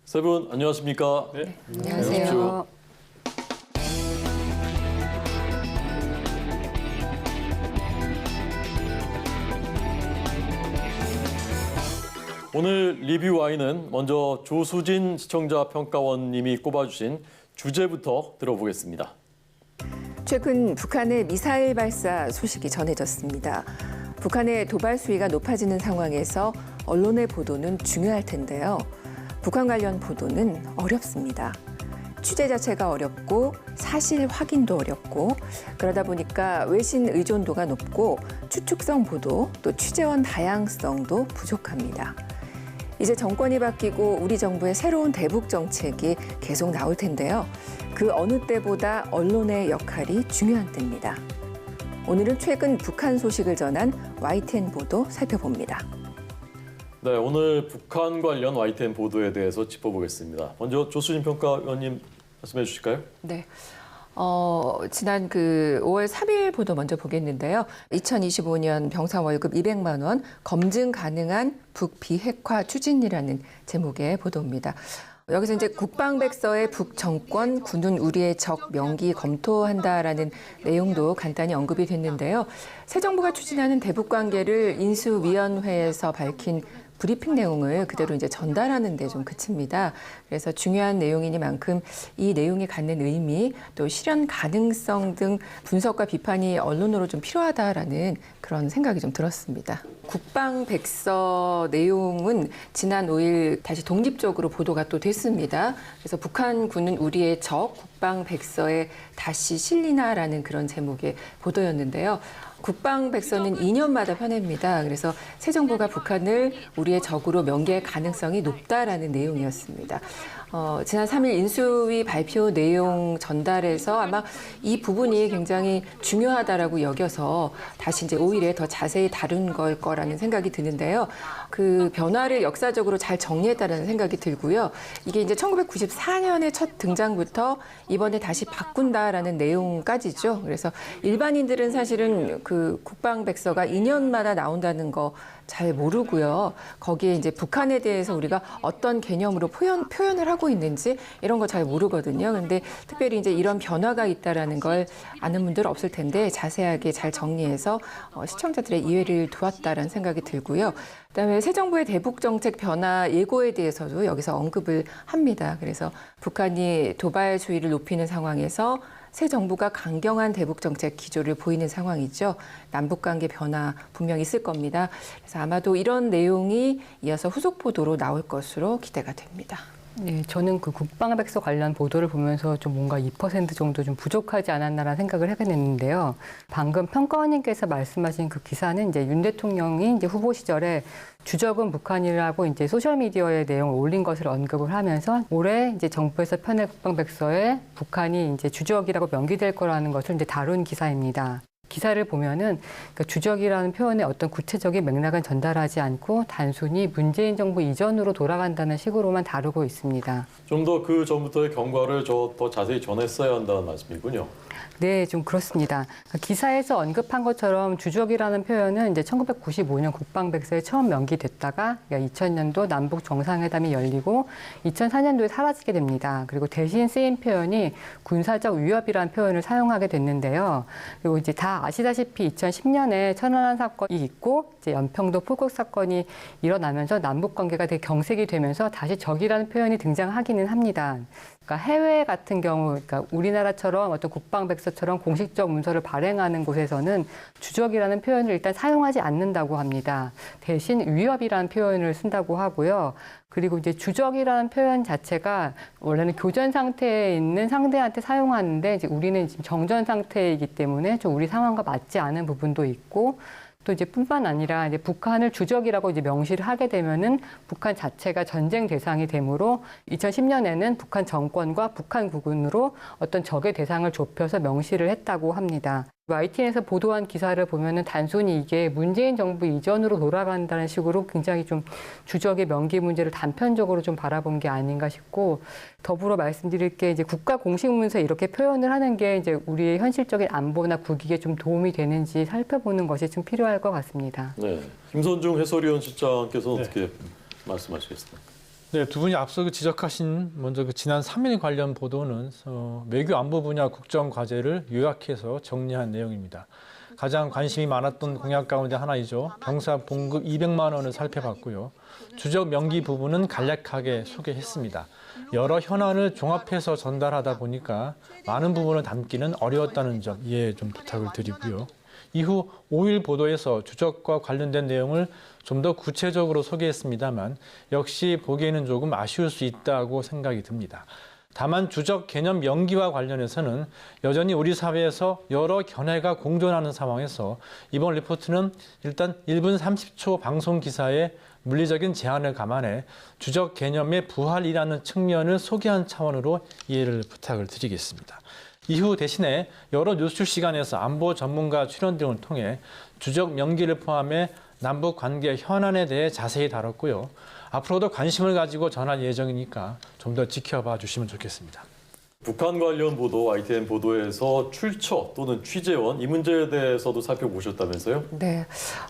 세 분 안녕하십니까? 네. 안녕하세요. 오늘 리뷰 와인은 먼저 조수진 시청자 평가원님이 꼽아주신 주제부터 들어보겠습니다. 최근 북한의 미사일 발사 소식이 전해졌습니다. 북한의 도발 수위가 높아지는 상황에서 언론의 보도는 중요할 텐데요. 북한 관련 보도는 어렵습니다. 취재 자체가 어렵고 사실 확인도 어렵고 그러다 보니까 외신 의존도가 높고 추측성 보도 또 취재원 다양성도 부족합니다. 이제 정권이 바뀌고 우리 정부의 새로운 대북 정책이 계속 나올 텐데요. 그 어느 때보다 언론의 역할이 중요한 때입니다. 오늘은 최근 북한 소식을 전한 YTN 보도 살펴봅니다. 네, 오늘 북한 관련 YTN 보도에 대해서 짚어보겠습니다. 먼저 조수진 평가원님 말씀해 주실까요? 네. 지난 5월 3일 보도 먼저 보겠는데요. 2025년 병사 월급 200만 원 검증 가능한 북비핵화 추진이라는 제목의 보도입니다. 여기서 이제 국방백서의 북정권 군은 우리의 적 명기 검토한다라는 내용도 간단히 언급이 됐는데요. 새 정부가 추진하는 대북 관계를 인수위원회에서 밝힌 브리핑 내용을 그대로 이제 전달하는 데 좀 그칩니다. 그래서 중요한 내용이니만큼 이 내용이 갖는 의미 또 실현 가능성 등 분석과 비판이 언론으로 좀 필요하다라는 그런 생각이 좀 들었습니다. 국방백서 내용은 지난 5일 다시 독립적으로 보도가 또 됐습니다. 그래서 북한군은 우리의 적 국방백서에 다시 실리나라는 그런 제목의 보도였는데요. 국방백서는 2년마다 편입니다. 그래서 새 정부가 북한을 우리의 적으로 명기할 가능성이 높다라는 내용이었습니다. 지난 3일 인수위 발표 내용 전달에서 아마 이 부분이 굉장히 중요하다라고 여겨서 다시 이제 5일에 더 자세히 다룬 걸 거라는 생각이 드는데요. 그 변화를 역사적으로 잘 정리했다라는 생각이 들고요. 이게 이제 1994년의 첫 등장부터 이번에 다시 바꾼다라는 내용까지죠. 그래서 일반인들은 사실은 그 국방백서가 2년마다 나온다는 거 잘 모르고요. 거기에 이제 북한에 대해서 우리가 어떤 개념으로 표현을 하고 있는지 이런 거 잘 모르거든요. 근데 특별히 이제 이런 변화가 있다라는 걸 아는 분들 없을 텐데 자세하게 잘 정리해서 시청자들의 이해를 도왔다라는 생각이 들고요. 그다음에 새 정부의 대북 정책 변화 예고에 대해서도 여기서 언급을 합니다. 그래서 북한이 도발 수위를 높이는 상황에서 새 정부가 강경한 대북 정책 기조를 보이는 상황이죠. 남북 관계 변화 분명히 있을 겁니다. 그래서 아마도 이런 내용이 이어서 후속 보도로 나올 것으로 기대가 됩니다. 네, 저는 그 국방백서 관련 보도를 보면서 좀 뭔가 2% 정도 좀 부족하지 않았나라는 생각을 하게 됐는데요. 방금 평가원님께서 말씀하신 그 기사는 이제 윤 대통령이 이제 후보 시절에 주적은 북한이라고 이제 소셜미디어에 내용을 올린 것을 언급을 하면서 올해 이제 정부에서 펴낼 국방백서에 북한이 이제 주적이라고 명기될 거라는 것을 이제 다룬 기사입니다. 기사를 보면은 그 주적이라는 표현의 어떤 구체적인 맥락은 전달하지 않고 단순히 문재인 정부 이전으로 돌아간다는 식으로만 다루고 있습니다. 좀 더 그 전부터의 경과를 더 자세히 전했어야 한다는 말씀이군요. 네, 좀 그렇습니다. 기사에서 언급한 것처럼 주적이라는 표현은 이제 1995년 국방백서에 처음 명기됐다가 2000년도 남북 정상회담이 열리고 2004년도에 사라지게 됩니다. 그리고 대신 쓰인 표현이 군사적 위협이라는 표현을 사용하게 됐는데요. 그리고 이제 다 아시다시피 2010년에 천안함 사건이 있고 이제 연평도 포격 사건이 일어나면서 남북 관계가 되게 경색이 되면서 다시 적이라는 표현이 등장하기는 합니다. 그러니까 해외 같은 경우, 그러니까 우리나라처럼 어떤 국방백서처럼 공식적 문서를 발행하는 곳에서는 주적이라는 표현을 일단 사용하지 않는다고 합니다. 대신 위협이라는 표현을 쓴다고 하고요. 그리고 이제 주적이라는 표현 자체가 원래는 교전 상태에 있는 상대한테 사용하는데 이제 우리는 지금 정전 상태이기 때문에 좀 우리 상황과 맞지 않은 부분도 있고 또 이제 뿐만 아니라 이제 북한을 주적이라고 이제 명시를 하게 되면은 북한 자체가 전쟁 대상이 되므로 2010년에는 북한 정권과 북한 국군으로 어떤 적의 대상을 좁혀서 명시를 했다고 합니다. YTN에서 보도한 기사를 보면은 단순히 이게 문재인 정부 이전으로 돌아간다는 식으로 굉장히 좀 주적의 명기 문제를 단편적으로 좀 바라본 게 아닌가 싶고 더불어 말씀드릴 게 이제 국가 공식 문서에 이렇게 표현을 하는 게 이제 우리의 현실적인 안보나 국익에 좀 도움이 되는지 살펴보는 것이 좀 필요할 것 같습니다. 네, 김선중 해설위원 실장께서는 어떻게 말씀하시겠습니까? 네, 두 분이 앞서 지적하신 먼저 지난 3일 관련 보도는 외교 안보 분야 국정 과제를 요약해서 정리한 내용입니다. 가장 관심이 많았던 공약 가운데 하나이죠. 병사 봉급 200만 원을 살펴봤고요. 주적 명기 부분은 간략하게 소개했습니다. 여러 현안을 종합해서 전달하다 보니까 많은 부분을 담기는 어려웠다는 점 이해 좀 부탁을 드리고요. 이후 5일 보도에서 주적과 관련된 내용을 좀 더 구체적으로 소개했습니다만 역시 보기에는 조금 아쉬울 수 있다고 생각이 듭니다. 다만 주적 개념 명기와 관련해서는 여전히 우리 사회에서 여러 견해가 공존하는 상황에서 이번 리포트는 일단 1분 30초 방송 기사의 물리적인 제한을 감안해 주적 개념의 부활이라는 측면을 소개한 차원으로 이해를 부탁을 드리겠습니다. 이후 대신에 여러 뉴스 시간에서 안보 전문가 출연 등을 통해 주적 명기를 포함해 남북 관계 현안에 대해 자세히 다뤘고요. 앞으로도 관심을 가지고 전할 예정이니까 좀 더 지켜봐 주시면 좋겠습니다. 북한 관련 보도, YTN 보도에서 출처 또는 취재원 이 문제에 대해서도 살펴보셨다면서요? 네,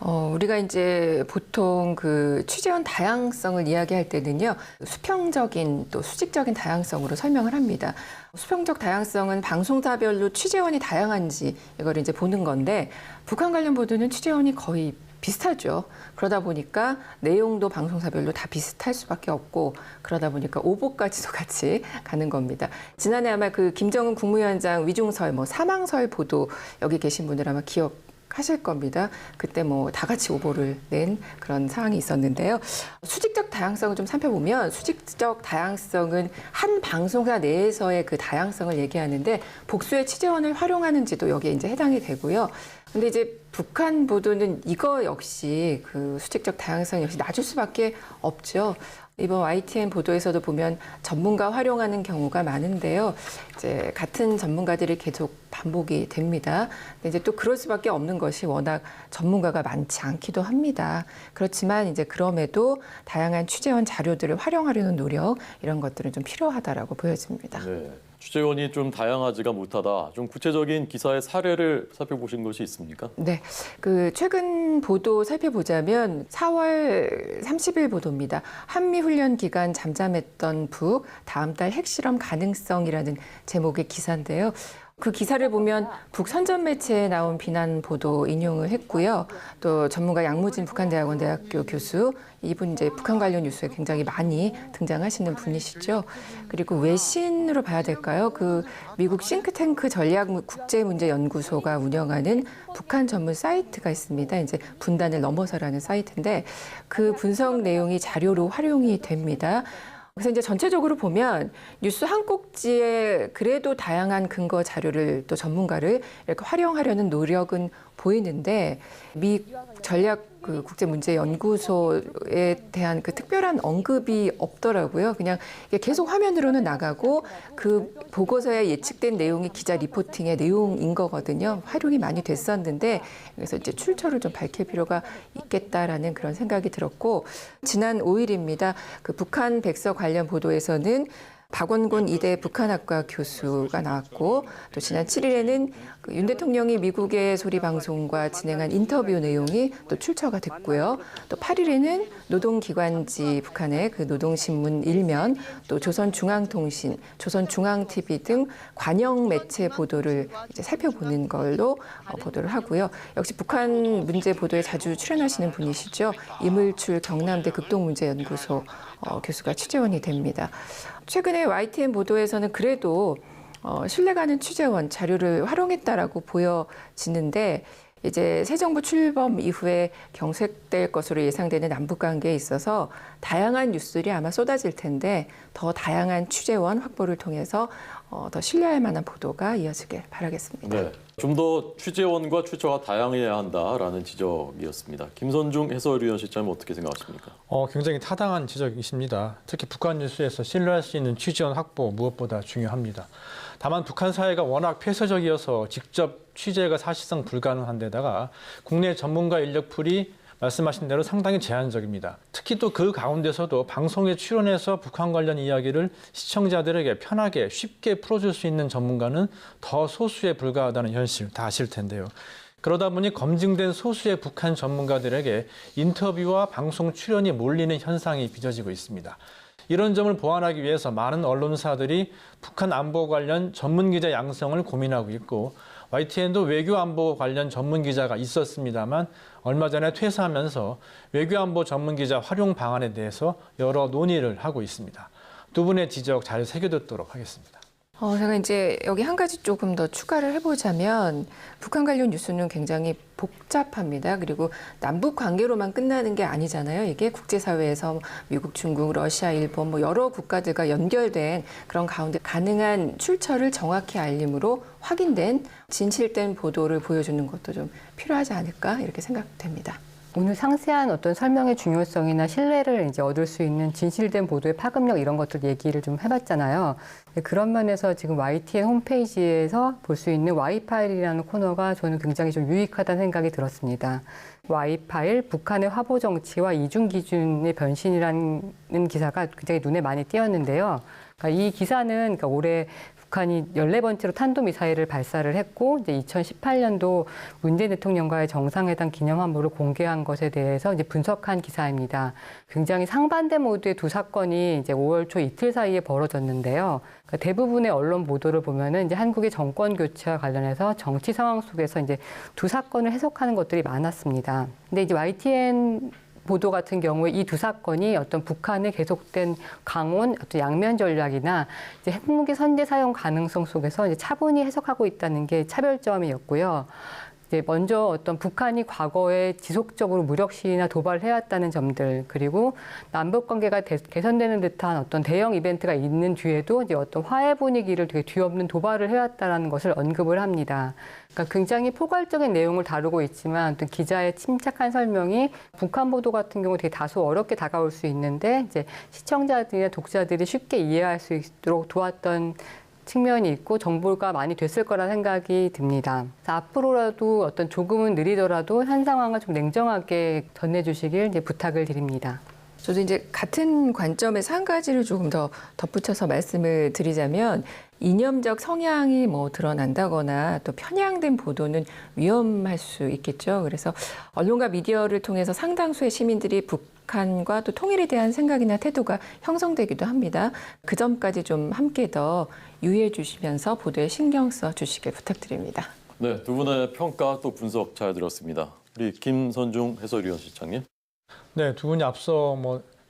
우리가 이제 보통 그 취재원 다양성을 이야기할 때는요, 수평적인 또 수직적인 다양성으로 설명을 합니다. 수평적 다양성은 방송사별로 취재원이 다양한지 이걸 이제 보는 건데, 북한 관련 보도는 취재원이 거의 비슷하죠. 그러다 보니까 내용도 방송사별로 다 비슷할 수밖에 없고 그러다 보니까 오보까지도 같이 가는 겁니다. 지난해 아마 그 김정은 국무위원장 위중설, 사망설 보도 여기 계신 분들 아마 기억하실 겁니다. 그때 다 같이 오보를 낸 그런 상황이 있었는데요. 수직적 다양성을 좀 살펴보면 수직적 다양성은 한 방송사 내에서의 그 다양성을 얘기하는데 복수의 취재원을 활용하는지도 여기에 이제 해당이 되고요. 근데 이제 북한 보도는 이거 역시 그 수직적 다양성 역시 낮을 수밖에 없죠. 이번 YTN 보도에서도 보면 전문가 활용하는 경우가 많은데요. 이제 같은 전문가들이 계속 반복이 됩니다. 근데 이제 또 그럴 수밖에 없는 것이 워낙 전문가가 많지 않기도 합니다. 그렇지만 이제 그럼에도 다양한 취재원 자료들을 활용하려는 노력 이런 것들은 좀 필요하다라고 보여집니다. 네. 취재원이 좀 다양하지가 못하다. 좀 구체적인 기사의 사례를 살펴보신 것이 있습니까? 네, 그 최근 보도 살펴보자면 4월 30일 보도입니다. 한미훈련 기간 잠잠했던 북, 다음 달 핵실험 가능성이라는 제목의 기사인데요. 그 기사를 보면 북 선전 매체에 나온 비난 보도 인용을 했고요. 또 전문가 양무진 북한대학원 대학교 교수, 이분 이제 북한 관련 뉴스에 굉장히 많이 등장하시는 분이시죠. 그리고 외신으로 봐야 될까요? 그 미국 싱크탱크 전략국제문제연구소가 운영하는 북한 전문 사이트가 있습니다. 이제 분단을 넘어서라는 사이트인데 그 분석 내용이 자료로 활용이 됩니다. 그래서 이제 전체적으로 보면 뉴스 한 꼭지에 그래도 다양한 근거 자료를 또 전문가를 이렇게 활용하려는 노력은 보이는데 미 전략 그 국제문제연구소에 대한 그 특별한 언급이 없더라고요. 그냥 이게 계속 화면으로는 나가고 그 보고서에 예측된 내용이 기자 리포팅의 내용인 거거든요. 활용이 많이 됐었는데 그래서 이제 출처를 좀 밝힐 필요가 있겠다라는 그런 생각이 들었고 지난 5일입니다. 그 북한 백서 관련 보도에서는 박원곤 이대 북한학과 교수가 나왔고 또 지난 7일에는 윤 대통령이 미국의 소리 방송과 진행한 인터뷰 내용이 또 출처가 됐고요. 또 8일에는 노동기관지 북한의 그 노동신문 일면 또 조선중앙통신, 조선중앙TV 등 관영 매체 보도를 이제 살펴보는 걸로 보도를 하고요. 역시 북한 문제 보도에 자주 출연하시는 분이시죠. 이물출 경남대 극동문제연구소 교수가 취재원이 됩니다. 최근에 YTN 보도에서는 그래도 신뢰가는 취재원 자료를 활용했다라고 보여지는데 이제 새 정부 출범 이후에 경색될 것으로 예상되는 남북 관계에 있어서 다양한 뉴스들이 아마 쏟아질 텐데 더 다양한 취재원 확보를 통해서 더 신뢰할 만한 보도가 이어지길 바라겠습니다. 네, 좀 더 취재원과 출처가 다양해야 한다라는 지적이었습니다. 김선중 해설위원 실장님 어떻게 생각하십니까? 굉장히 타당한 지적이십니다. 특히 북한 뉴스에서 신뢰할 수 있는 취재원 확보 무엇보다 중요합니다. 다만 북한 사회가 워낙 폐쇄적이어서 직접 취재가 사실상 불가능한 데다가 국내 전문가 인력풀이 말씀하신 대로 상당히 제한적입니다. 특히 또 그 가운데서도 방송에 출연해서 북한 관련 이야기를 시청자들에게 편하게 쉽게 풀어줄 수 있는 전문가는 더 소수에 불과하다는 현실 다 아실 텐데요. 그러다 보니 검증된 소수의 북한 전문가들에게 인터뷰와 방송 출연이 몰리는 현상이 빚어지고 있습니다. 이런 점을 보완하기 위해서 많은 언론사들이 북한 안보 관련 전문 기자 양성을 고민하고 있고 YTN도 외교 안보 관련 전문 기자가 있었습니다만 얼마 전에 퇴사하면서 외교 안보 전문 기자 활용 방안에 대해서 여러 논의를 하고 있습니다. 두 분의 지적 잘 새겨듣도록 하겠습니다. 제가 이제 여기 한 가지 조금 더 추가를 해보자면 북한 관련 뉴스는 굉장히 복잡합니다. 그리고 남북 관계로만 끝나는 게 아니잖아요. 이게 국제사회에서 미국, 중국, 러시아, 일본 뭐 여러 국가들과 연결된 그런 가운데 가능한 출처를 정확히 알림으로 확인된 진실된 보도를 보여주는 것도 좀 필요하지 않을까 이렇게 생각됩니다. 오늘 상세한 어떤 설명의 중요성이나 신뢰를 이제 얻을 수 있는 진실된 보도의 파급력 이런 것들 얘기를 좀 해봤잖아요. 그런 면에서 지금 YTN 홈페이지에서 볼 수 있는 Y파일이라는 코너가 저는 굉장히 좀 유익하다는 생각이 들었습니다. Y파일, 북한의 화보 정치와 이중 기준의 변신이라는 기사가 굉장히 눈에 많이 띄었는데요. 그러니까 이 기사는 올해 북한이 14번째로 탄도미사일을 발사를 했고, 이제 2018년도 문재인 대통령과의 정상회담 기념안보를 공개한 것에 대해서 이제 분석한 기사입니다. 굉장히 상반된 모드의 두 사건이 이제 5월 초 이틀 사이에 벌어졌는데요. 그러니까 대부분의 언론 보도를 보면은 이제 한국의 정권 교체와 관련해서 정치 상황 속에서 이제 두 사건을 해석하는 것들이 많았습니다. 근데 이제 YTN 보도 같은 경우에 이 두 사건이 어떤 북한의 계속된 강온, 어떤 양면 전략이나 이제 핵무기 선제 사용 가능성 속에서 이제 차분히 해석하고 있다는 게 차별점이었고요. 이제 먼저 어떤 북한이 과거에 지속적으로 무력 시위나 도발을 해왔다는 점들, 그리고 남북 관계가 개선되는 듯한 어떤 대형 이벤트가 있는 뒤에도 이제 어떤 화해 분위기를 되게 뒤엎는 도발을 해왔다는 것을 언급을 합니다. 그러니까 굉장히 포괄적인 내용을 다루고 있지만 어떤 기자의 침착한 설명이 북한 보도 같은 경우 되게 다소 어렵게 다가올 수 있는데 이제 시청자들이나 독자들이 쉽게 이해할 수 있도록 도왔던 측면이 있고 정보가 많이 됐을 거라 생각이 듭니다. 그래서 앞으로라도 어떤 조금은 느리더라도 현 상황을 좀 냉정하게 전해주시길 이제 부탁을 드립니다. 저도 이제 같은 관점에서 한 가지를 조금 더 덧붙여서 말씀을 드리자면 이념적 성향이 뭐 드러난다거나 또 편향된 보도는 위험할 수 있겠죠. 그래서 언론과 미디어를 통해서 상당수의 시민들이 북한과 또 통일에 대한 생각이나 태도가 형성되기도 합니다. 그 점까지 좀 함께 더 유의해 주시면서 보도에 신경 써 주시길 부탁드립니다. 네, 두 분의 평가 또 분석 잘 들었습니다. 우리 김선중 해설위원 실장님. 네, 두 분이 앞서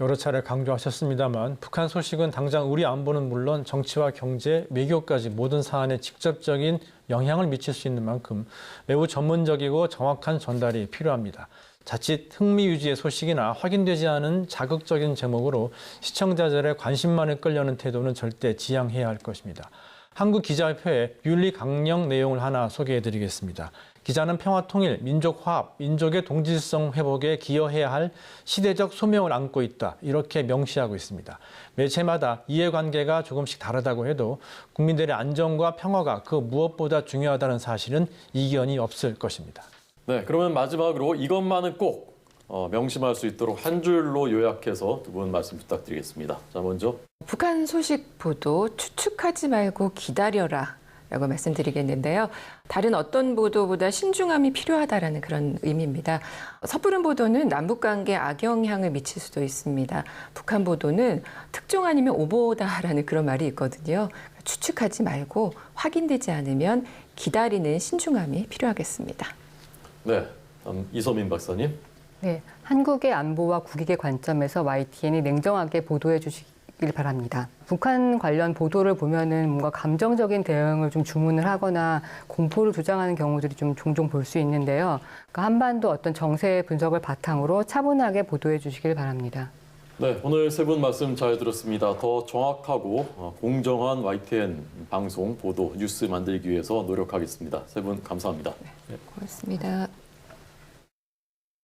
여러 차례 강조하셨습니다만 북한 소식은 당장 우리 안보는 물론 정치와 경제, 외교까지 모든 사안에 직접적인 영향을 미칠 수 있는 만큼 매우 전문적이고 정확한 전달이 필요합니다. 자칫 흥미 위주의 소식이나 확인되지 않은 자극적인 제목으로 시청자들의 관심만을 끌려는 태도는 절대 지양해야 할 것입니다. 한국기자협회의 윤리 강령 내용을 하나 소개해드리겠습니다. 기자는 평화통일, 민족화합, 민족의 동질성 회복에 기여해야 할 시대적 소명을 안고 있다. 이렇게 명시하고 있습니다. 매체마다 이해관계가 조금씩 다르다고 해도 국민들의 안전과 평화가 그 무엇보다 중요하다는 사실은 이견이 없을 것입니다. 네, 그러면 마지막으로 이것만은 꼭 명심할 수 있도록 한 줄로 요약해서 두 분 말씀 부탁드리겠습니다. 자, 먼저 북한 소식 보도 추측하지 말고 기다려라 라고 말씀드리겠는데요. 다른 어떤 보도보다 신중함이 필요하다라는 그런 의미입니다. 섣부른 보도는 남북관계에 악영향을 미칠 수도 있습니다. 북한 보도는 특종 아니면 오보다라는 그런 말이 있거든요. 추측하지 말고 확인되지 않으면 기다리는 신중함이 필요하겠습니다. 네, 이서민 박사님. 네, 한국의 안보와 국익의 관점에서 YTN이 냉정하게 보도해 주시길 바랍니다. 북한 관련 보도를 보면은 뭔가 감정적인 대응을 좀 주문을 하거나 공포를 조장하는 경우들이 좀 종종 볼 수 있는데요. 그러니까 한반도 어떤 정세 분석을 바탕으로 차분하게 보도해 주시길 바랍니다. 네, 오늘 세 분 말씀 잘 들었습니다. 더 정확하고 공정한 YTN 방송, 보도, 뉴스 만들기 위해서 노력하겠습니다. 세 분 감사합니다. 고맙습니다.